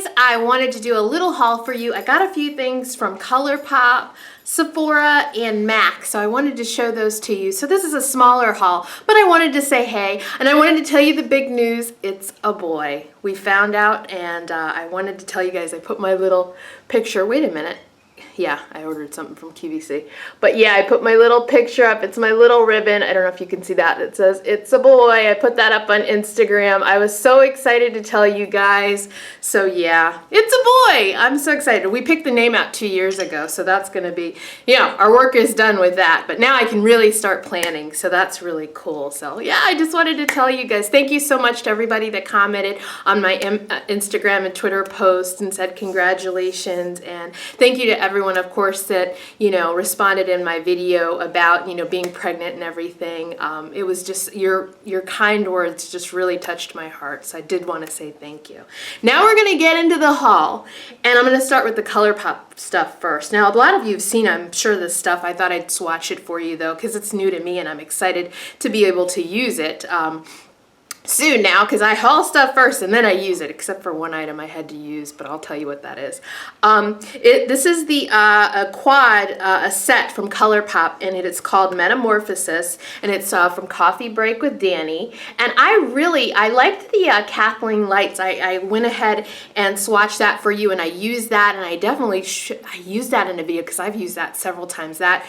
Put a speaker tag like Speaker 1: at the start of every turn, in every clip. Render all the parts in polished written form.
Speaker 1: guys, I wanted to do a little haul for you. I got a few things from Colourpop, Sephora, and MAC, so I wanted to show those to you. So this is a smaller haul, but I wanted to say hey, and I wanted to tell you the big news. It's a boy. We found out, and I wanted to tell you guys. I put my little picture. Wait a minute. Yeah, I ordered something from QVC. But yeah, I put my little picture up. It's my little ribbon. I don't know if you can see that. It says, "It's a boy." I put that up on Instagram. I was so excited to tell you guys. So yeah, it's a boy. I'm so excited. We picked the name out 2 years ago, so that's going to be, our work is done with that. But now I can really start planning, so that's really cool. So yeah, I just wanted to tell you guys, thank you so much to everybody that commented on my Instagram and Twitter posts and said congratulations. And thank you to everyone, of course, that responded in my video about being pregnant and everything. It was just your kind words just really touched my heart, so I did want to say thank you. Now we're going to get into the haul, and I'm going to start with the Colourpop stuff first. Now a lot of you have seen, I'm sure, this stuff. I thought I'd swatch it for you though, because it's new to me and I'm excited to be able to use it soon now, because I haul stuff first and then I use it, except for one item I had to use, but I'll tell you what that is. This is the a quad, a set from Colourpop, and it's called Metamorphosis, and it's from Coffee Break with Danny. And I liked the Kathleen lights. I went ahead and swatched that for you, and I used that, and I definitely I used that in a video because I've used that several times, that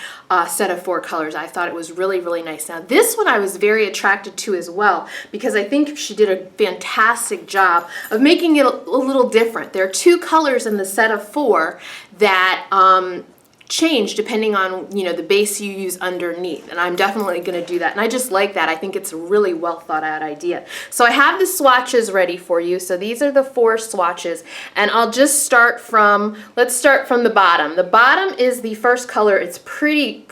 Speaker 1: set of 4 colors. I thought it was really, really nice. Now this one I was very attracted to as well, because I think she did a fantastic job of making it a little different. There are 2 colors in the set of 4 that change depending on the base you use underneath, and I'm definitely going to do that, and I just like that. I think it's a really well thought out idea. So I have the swatches ready for you. So these are the 4 swatches, and I'll just start from, let's start from the bottom. The bottom is the first color. It's pretty,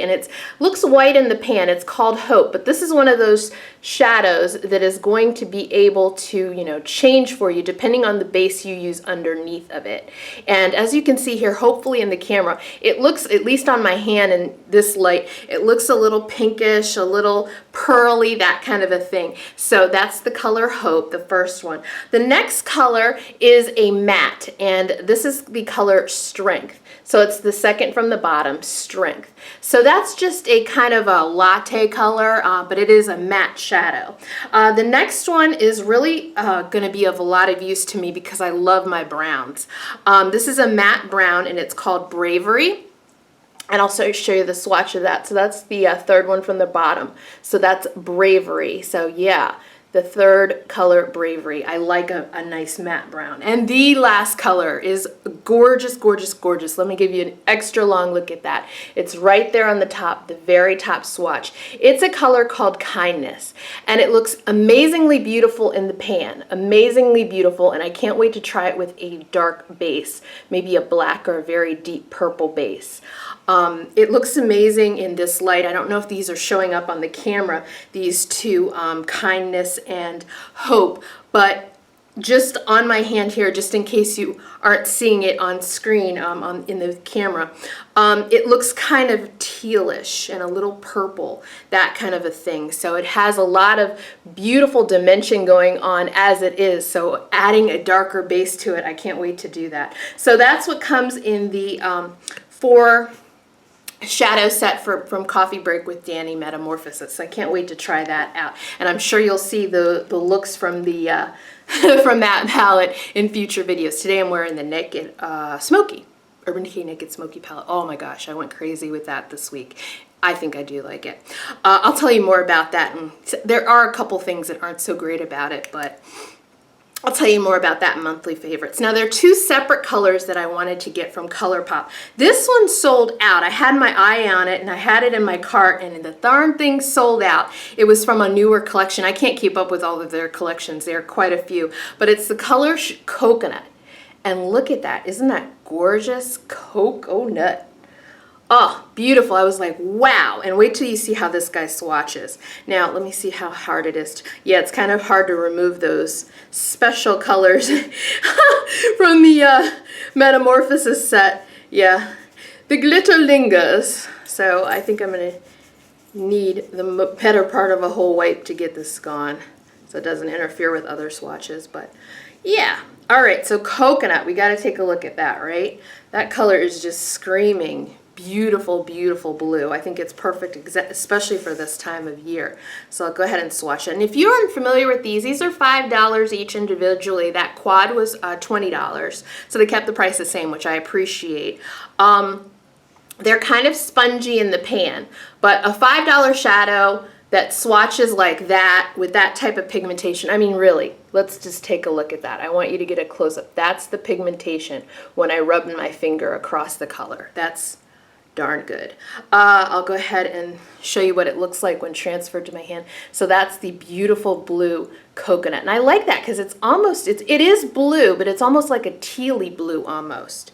Speaker 1: and it looks white in the pan. It's called Hope, but this is one of those shadows that is going to be able to change for you depending on the base you use underneath of it. And as you can see here, hopefully in the camera, it looks, at least on my hand in this light, it looks a little pinkish, a little pearly, that kind of a thing. So that's the color Hope, the first one. The next color is a matte, and this is the color Strength. So it's the second from the bottom, Strength. So that's just a kind of a latte color, but it is a matte shadow. The next one is really going to be of a lot of use to me because I love my browns. This is a matte brown, and it's called Bravery. And I'll show you the swatch of that. So that's the third one from the bottom. So that's Bravery. So yeah, the third color, Bravery. I like a nice matte brown. And the last color is gorgeous, gorgeous, gorgeous. Let me give you an extra long look at that. It's right there on the top, the very top swatch. It's a color called Kindness, and it looks amazingly beautiful in the pan. Amazingly beautiful, and I can't wait to try it with a dark base, maybe a black or a very deep purple base. It looks amazing in this light. I don't know if these are showing up on the camera, these 2, Kindness and Hope, but just on my hand here, just in case you aren't seeing it on screen in the camera, it looks kind of tealish and a little purple, that kind of a thing. So it has a lot of beautiful dimension going on as it is, so adding a darker base to it, I can't wait to do that. So that's what comes in the 4 shadow set from Coffee Break with Danny, Metamorphosis. I can't wait to try that out, and I'm sure you'll see the looks from the from that palette in future videos. Today I'm wearing the Naked Smoky, Urban Decay Naked Smoky palette. Oh my gosh, I went crazy with that this week. I think I do like it. I'll tell you more about that, and there are a couple things that aren't so great about it, but I'll tell you more about that in monthly favorites. Now there are 2 separate colors that I wanted to get from Colourpop. This one sold out. I had my eye on it and I had it in my cart, and the darn thing sold out. It was from a newer collection. I can't keep up with all of their collections. There are quite a few, but it's the color Coconut. And look at that. Isn't that gorgeous? Coconut. Oh, beautiful. I was like, wow. And wait till you see how this guy swatches. Now, let me see how hard it is. Yeah, it's kind of hard to remove those special colors from the Metamorphosis set. Yeah, the glitter lingers. So I think I'm going to need the better part of a whole wipe to get this gone, so it doesn't interfere with other swatches. But yeah. All right, so coconut, we got to take a look at that, right? That color is just screaming beautiful, beautiful blue. I think it's perfect, especially for this time of year. So I'll go ahead and swatch it. And if you aren't familiar with these are $5 each individually. That quad was $20. So they kept the price the same, which I appreciate. They're kind of spongy in the pan, but a $5 shadow that swatches like that with that type of pigmentation. I mean, really, let's just take a look at that. I want you to get a close-up. That's the pigmentation when I rub my finger across the color. That's darn good. I'll go ahead and show you what it looks like when transferred to my hand. So that's the beautiful blue coconut. And I like that because it's almost, it is blue, but it's almost like a tealy blue almost.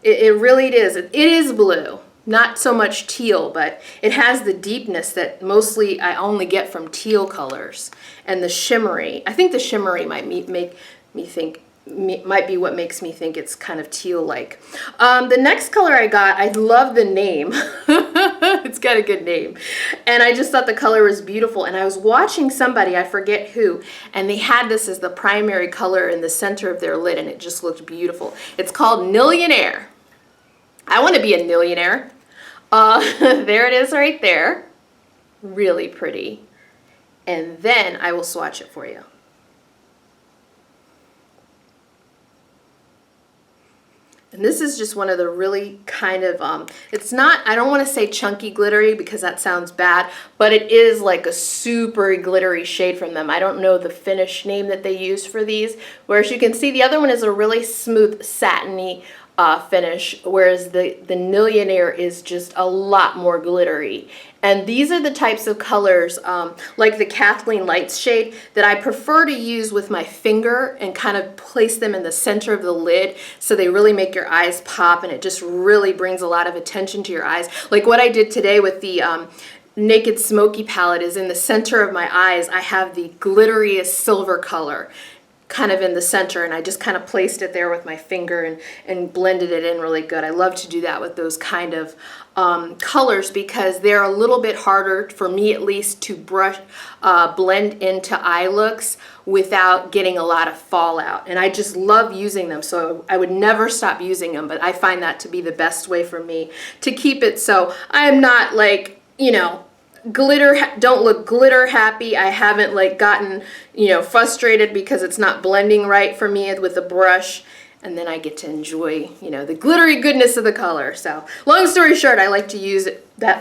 Speaker 1: It really is. It is blue. Not so much teal, but it has the deepness that mostly I only get from teal colors. And the shimmery, I think the shimmery might make me think, might be what makes me think it's kind of teal-like. The next color I got, I love the name. It's got a good name. And I just thought the color was beautiful. And I was watching somebody, I forget who, and they had this as the primary color in the center of their lid, and it just looked beautiful. It's called Millionaire. I want to be a millionaire. There it is right there. Really pretty. And then I will swatch it for you. And this is just one of the really kind of, it's not, I don't want to say chunky glittery because that sounds bad, but it is like a super glittery shade from them. I don't know the finish name that they use for these. Whereas you can see the other one is a really smooth satiny finish, whereas the Millionaire is just a lot more glittery. And these are the types of colors, like the Kathleen Lights shade, that I prefer to use with my finger and kind of place them in the center of the lid so they really make your eyes pop, and it just really brings a lot of attention to your eyes. Like what I did today with the Naked Smoky palette is in the center of my eyes. I have the glitteriest silver color kind of in the center, and I just kind of placed it there with my finger and blended it in really good. I love to do that with those kind of colors because they're a little bit harder, for me at least, to blend into eye looks without getting a lot of fallout. And I just love using them, so I would never stop using them, but I find that to be the best way for me to keep it so I am not like, you know, don't look glitter happy. I haven't like gotten, you know, frustrated because it's not blending right for me with the brush, and then I get to enjoy, you know, the glittery goodness of the color. So long story short, I like to use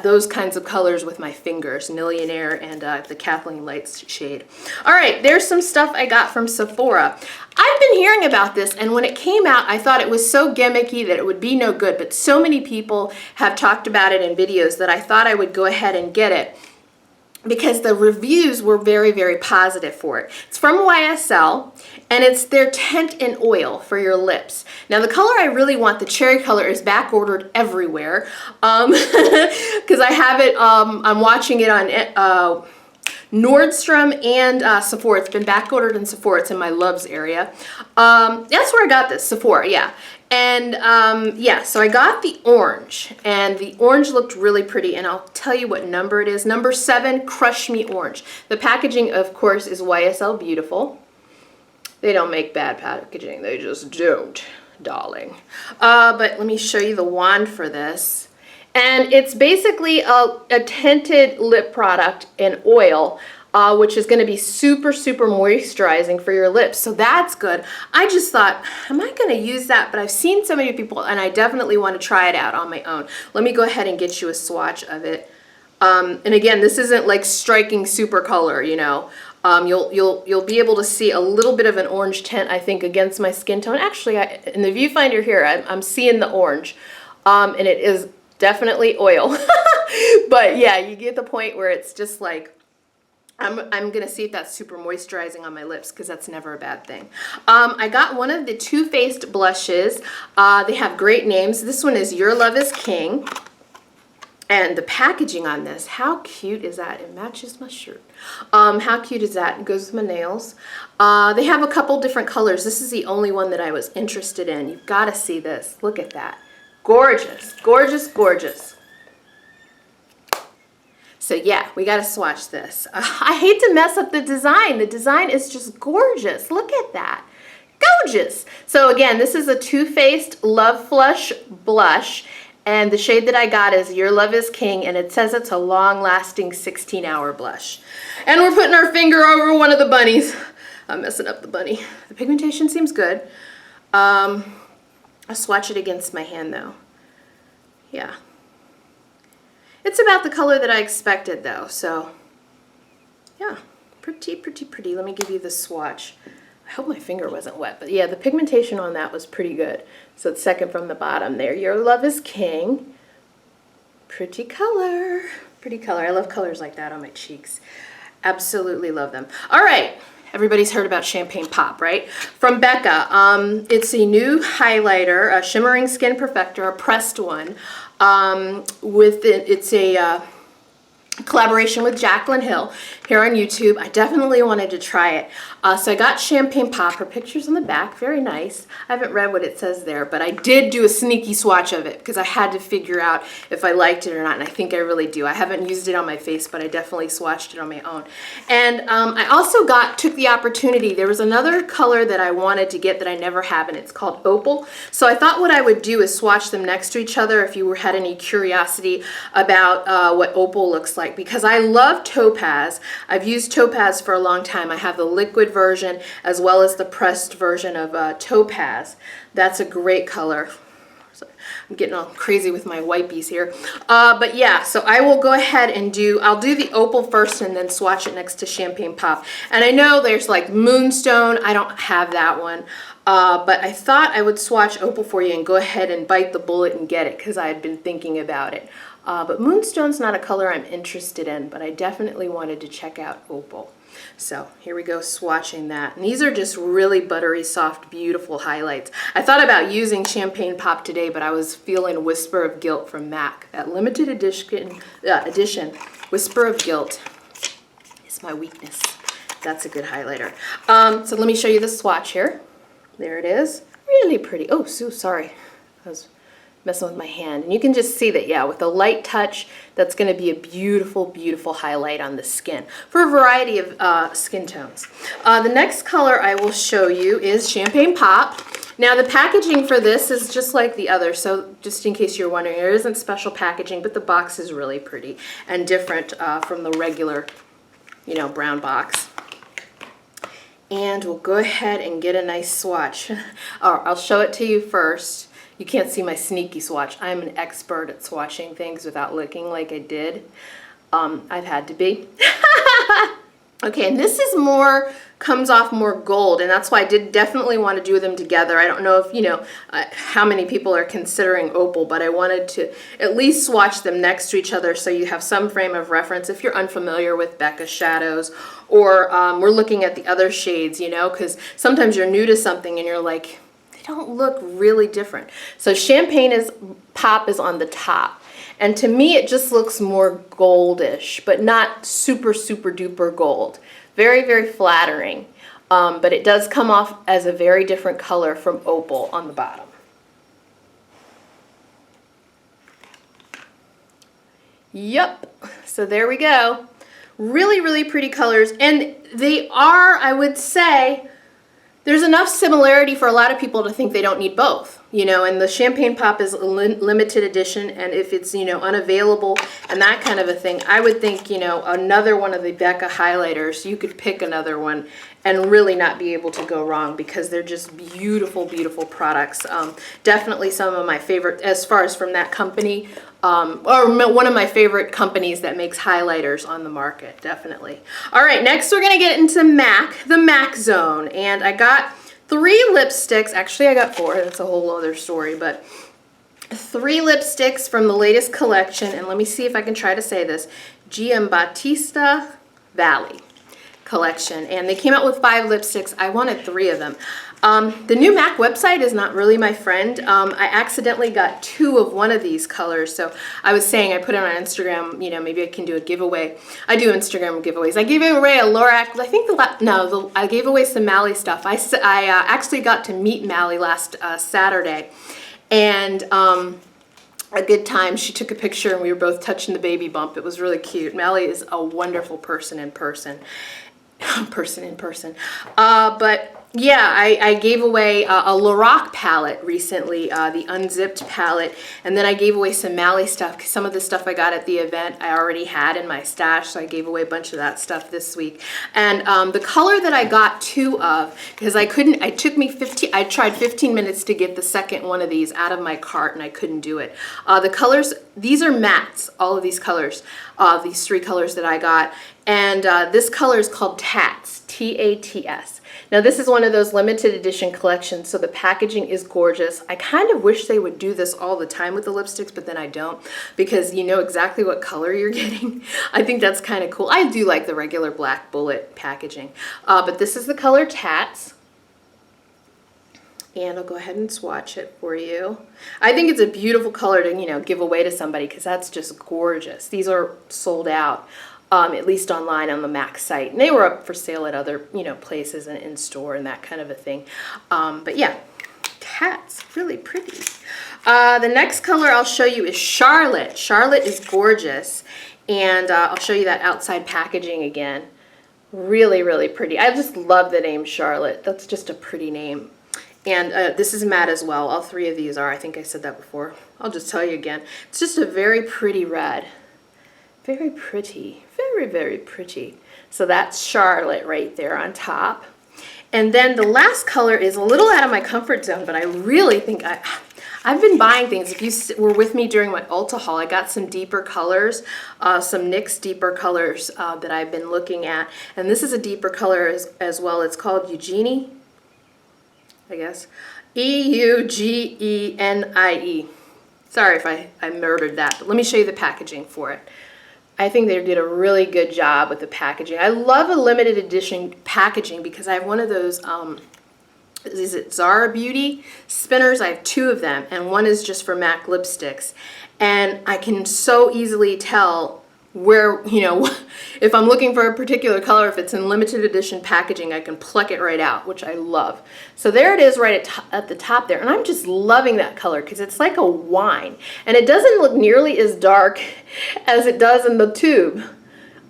Speaker 1: those kinds of colors with my fingers, Millionaire and the Kathleen Lights shade. All right, there's some stuff I got from Sephora. I've been hearing about this, and when it came out, I thought it was so gimmicky that it would be no good, but so many people have talked about it in videos that I thought I would go ahead and get it because the reviews were very, very positive for it. It's from YSL, and it's their Tint in Oil for your lips. Now, the color I really want, the cherry color, is back ordered everywhere because I have it, I'm watching it on Nordstrom and Sephora. It's been back ordered in Sephora. It's in my Loves area. That's where I got this, Sephora, yeah. And yeah, so I got the orange, and the orange looked really pretty, and I'll tell you what number it is. Number 7, Crush Me Orange. The packaging, of course, is YSL Beautiful. They don't make bad packaging. They just don't, darling. But let me show you the wand for this. And it's basically a tinted lip product in oil, which is going to be super, super moisturizing for your lips. So that's good. I just thought, am I going to use that? But I've seen so many people, and I definitely want to try it out on my own. Let me go ahead and get you a swatch of it. And again, this isn't like striking super color, you know. You'll be able to see a little bit of an orange tint, I think, against my skin tone. Actually, in the viewfinder here, I'm seeing the orange, and it is definitely oil. But yeah, you get the point where it's just like, I'm gonna see if that's super moisturizing on my lips, because that's never a bad thing. I got one of the Too Faced blushes. They have great names. This one is Your Love is King. And the packaging on this, how cute is that? It matches my shirt. How cute is that? It goes with my nails. They have a couple different colors. This is the only one that I was interested in. You've got to see this. Look at that. Gorgeous, gorgeous, gorgeous. So yeah, we got to swatch this. I hate to mess up the design. The design is just gorgeous. Look at that. Gorgeous. So again, this is a Too Faced Love Flush Blush, and the shade that I got is Your Love is King, and it says it's a long-lasting 16-hour blush. And we're putting our finger over one of the bunnies. I'm messing up the bunny. The pigmentation seems good. I'll swatch it against my hand though. Yeah. It's about the color that I expected though, so yeah, pretty, pretty, pretty. Let me give you the swatch. I hope my finger wasn't wet, but yeah, the pigmentation on that was pretty good. So it's second from the bottom there. Your Love is King. Pretty color. Pretty color. I love colors like that on my cheeks. Absolutely love them. All right. Everybody's heard about Champagne Pop, right? From Becca. It's a new highlighter, a shimmering skin perfector, a pressed one. It's a collaboration with Jaclyn Hill here on YouTube. I definitely wanted to try it. So I got Champagne Pop. Her picture's on the back, very nice. I haven't read what it says there, but I did do a sneaky swatch of it because I had to figure out if I liked it or not, and I think I really do. I haven't used it on my face, but I definitely swatched it on my own. And I also took the opportunity, there was another color that I wanted to get that I never have, and it's called Opal. So I thought what I would do is swatch them next to each other if you had any curiosity about what Opal looks like, because I love Topaz. I've used Topaz for a long time. I have the liquid version as well as the pressed version of Topaz. That's a great color. So I'm getting all crazy with my wipies here. But yeah, so I will go ahead and I'll do the Opal first and then swatch it next to Champagne Pop. And I know there's like Moonstone. I don't have that one. But I thought I would swatch Opal for you and go ahead and bite the bullet and get it because I had been thinking about it. But Moonstone's not a color I'm interested in, but I definitely wanted to check out Opal. So here we go, swatching that. And these are just really buttery, soft, beautiful highlights. I thought about using Champagne Pop today, but I was feeling Whisper of Guilt from MAC. That limited edition Whisper of Guilt is my weakness. That's a good highlighter. So let me show you the swatch here. There it is. Really pretty. Oh, so sorry. I was messing with my hand. And you can just see that, yeah, with a light touch, that's going to be a beautiful, beautiful highlight on the skin for a variety of skin tones. The next color I will show you is Champagne Pop. Now the packaging for this is just like the other, so just in case you're wondering, there isn't special packaging, but the box is really pretty and different from the regular, brown box. And we'll go ahead and get a nice swatch. I'll show it to you first. You can't see my sneaky swatch. I'm an expert at swatching things without looking like I did. I've had to be. Okay, and this is comes off more gold, and that's why I did definitely want to do them together. I don't know if, how many people are considering Opal, but I wanted to at least swatch them next to each other so you have some frame of reference if you're unfamiliar with Becca shadows, or we're looking at the other shades, because sometimes you're new to something and you're like, they don't look really different. So Champagne Pop is on the top. And to me, it just looks more goldish, but not super, super duper gold. Very, very flattering. But it does come off as a very different color from Opal on the bottom. Yep. So there we go. Really, really pretty colors. And they are, I would say, there's enough similarity for a lot of people to think they don't need both, and the Champagne Pop is a limited edition, and if it's, unavailable and that kind of a thing, I would think, another one of the Becca highlighters, you could pick another one and really not be able to go wrong because they're just beautiful, beautiful products. Definitely some of my favorite, as far as from that company, or one of my favorite companies that makes highlighters on the market, definitely. All right, next we're gonna get into MAC, the MAC zone, and I got 3 lipsticks. Actually, I got 4. That's a whole other story, but 3 lipsticks from the latest collection, and let me see if I can try to say this, Giambattista Valley collection, and they came out with 5 lipsticks. I wanted 3 of them. The new MAC website is not really my friend. I accidentally got 2 of one of these colors, so I was saying I put it on Instagram, maybe I can do a giveaway. I do Instagram giveaways. I gave away a Lorac, I think I gave away some Mally stuff. I actually got to meet Mally last Saturday, and a good time. She took a picture and we were both touching the baby bump. It was really cute. Mally is a wonderful person in person. But Yeah, I gave away a Lorac palette recently, the unzipped palette, and then I gave away some Mally stuff because some of the stuff I got at the event I already had in my stash, so I gave away a bunch of that stuff this week. And the color that I got 2 of, because I tried 15 minutes to get the second one of these out of my cart and I couldn't do it. The colors, these are mattes, all of these colors, these 3 colors that I got, and this color is called Tats, T-A-T-S. Now this is one of those limited edition collections, so the packaging is gorgeous. I kind of wish they would do this all the time with the lipsticks, but then I don't, because you know exactly what color you're getting. I think that's kind of cool. I do like the regular black bullet packaging, but this is the color Tats. And I'll go ahead and swatch it for you. I think it's a beautiful color to, you know, give away to somebody because that's just gorgeous. These are sold out. At least online on the MAC site. And they were up for sale at other, you know, places and in store and that kind of a thing. But yeah, Tats, really pretty. The next color I'll show you is Charlotte. Charlotte is gorgeous. And I'll show you that outside packaging again. Really, really pretty. I just love the name Charlotte. That's just a pretty name. And this is matte as well. All 3 of these are. I think I said that before. I'll just tell you again. It's just a very pretty red. Very pretty, very, very pretty. So that's Charlotte right there on top. And then the last color is a little out of my comfort zone, but I really think I've been buying things. If you were with me during my Ulta haul, I got some deeper colors, some NYX deeper colors that I've been looking at. And this is a deeper color as well. It's called Eugenie, I guess. E-U-G-E-N-I-E. Sorry if I murdered that, but let me show you the packaging for it. I think they did a really good job with the packaging. I love a limited edition packaging because I have one of those, is it Zara Beauty spinners? I have 2 of them, and one is just for MAC lipsticks. And I can so easily tell where, you know, if I'm looking for a particular color, if it's in limited edition packaging, I can pluck it right out, which I love. So there it is right at the top there. And I'm just loving that color because it's like a wine. And it doesn't look nearly as dark as it does in the tube.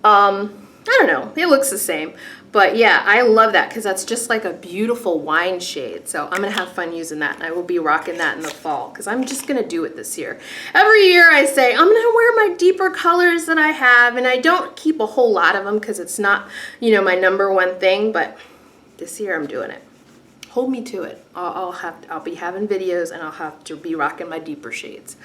Speaker 1: I don't know. It looks the same. But yeah, I love that because that's just like a beautiful wine shade. So I'm going to have fun using that. And I will be rocking that in the fall because I'm just going to do it this year. Every year I say, I'm going to wear my deeper colors that I have. And I don't keep a whole lot of them because it's not, you know, my #1 thing. But this year I'm doing it. Hold me to it. I'll be having videos and I'll have to be rocking my deeper shades.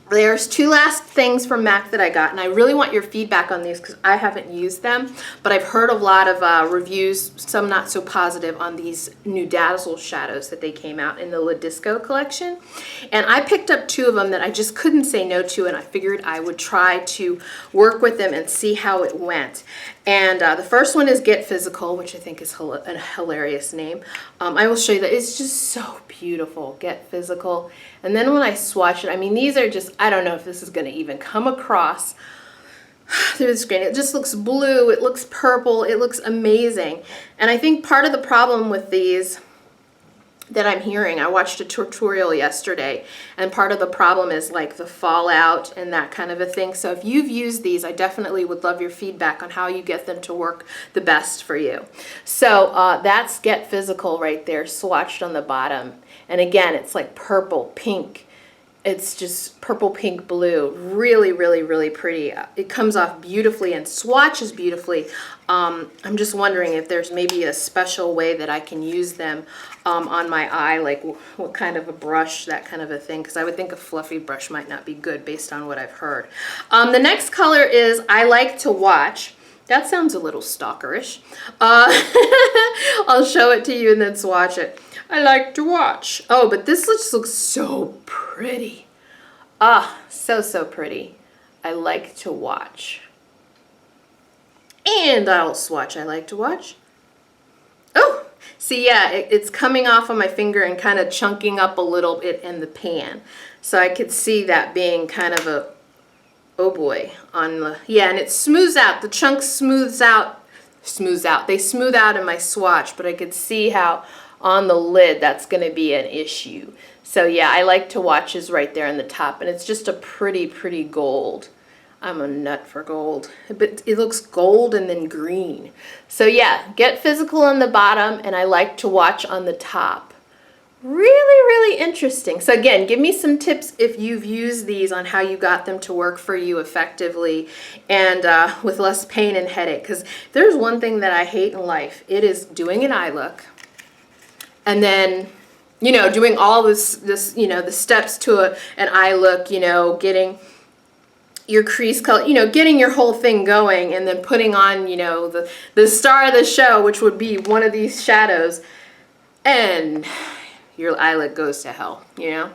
Speaker 1: There's 2 last things from MAC that I got, and I really want your feedback on these because I haven't used them, but I've heard a lot of reviews, some not so positive, on these new Dazzle shadows that they came out in the La Disco collection. And I picked up 2 of them that I just couldn't say no to, and I figured I would try to work with them and see how it went. And the first one is Get Physical, which I think is a hilarious name. I will show you that. It's just so beautiful, Get Physical. And then when I swatch it, I mean, these are just, I don't know if this is going to even come across through the screen. It just looks blue, it looks purple, it looks amazing. And I think part of the problem with these that I'm hearing, I watched a tutorial yesterday, and part of the problem is like the fallout and that kind of a thing. So if you've used these, I definitely would love your feedback on how you get them to work the best for you. So that's Get Physical right there, swatched on the bottom. And again, it's like purple, pink. It's just purple, pink, blue. Really, really, really pretty. It comes off beautifully and swatches beautifully. I'm just wondering if there's maybe a special way that I can use them on my eye, like what kind of a brush, that kind of a thing, because I would think a fluffy brush might not be good based on what I've heard. The next color is I Like to Watch. That sounds a little stalkerish. I'll show it to you and then swatch it. I like to watch. Oh, but this just looks so pretty. Ah, so, so pretty. I like to watch. And I'll swatch I Like to Watch. Oh, see, yeah, it's coming off of my finger and kind of chunking up a little bit in the pan. So I could see that being kind of a, oh boy, on the, yeah, and it smooths out. The chunks smooths out. They smooth out in my swatch, but I could see how on the lid that's going to be an issue. So yeah, I Like to Watch is right there on the top, and it's just a pretty, pretty gold. I'm a nut for gold, but it looks gold and then green. So yeah, get physical on the bottom, and I like to watch on the top. Really, really interesting. So again, give me some tips if you've used these on how you got them to work for you effectively and with less pain and headache. Because there's one thing that I hate in life. It is doing an eye look and then, you know, doing all this you know, the steps to an eye look, you know, getting your crease color, you know, getting your whole thing going, and then putting on, you know, the star of the show, which would be one of these shadows, and your eye look goes to hell, you know?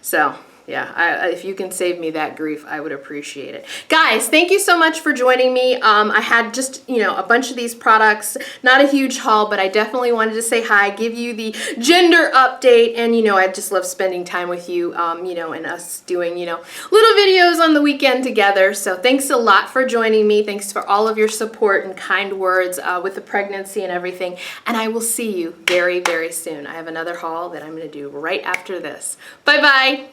Speaker 1: So yeah, if you can save me that grief, I would appreciate it. Guys, thank you so much for joining me. I had just, you know, a bunch of these products, not a huge haul, but I definitely wanted to say hi, give you the gender update, and, you know, I just love spending time with you, you know, and us doing, you know, little videos on the weekend together. So thanks a lot for joining me. Thanks for all of your support and kind words with the pregnancy and everything. And I will see you very, very soon. I have another haul that I'm going to do right after this. Bye-bye.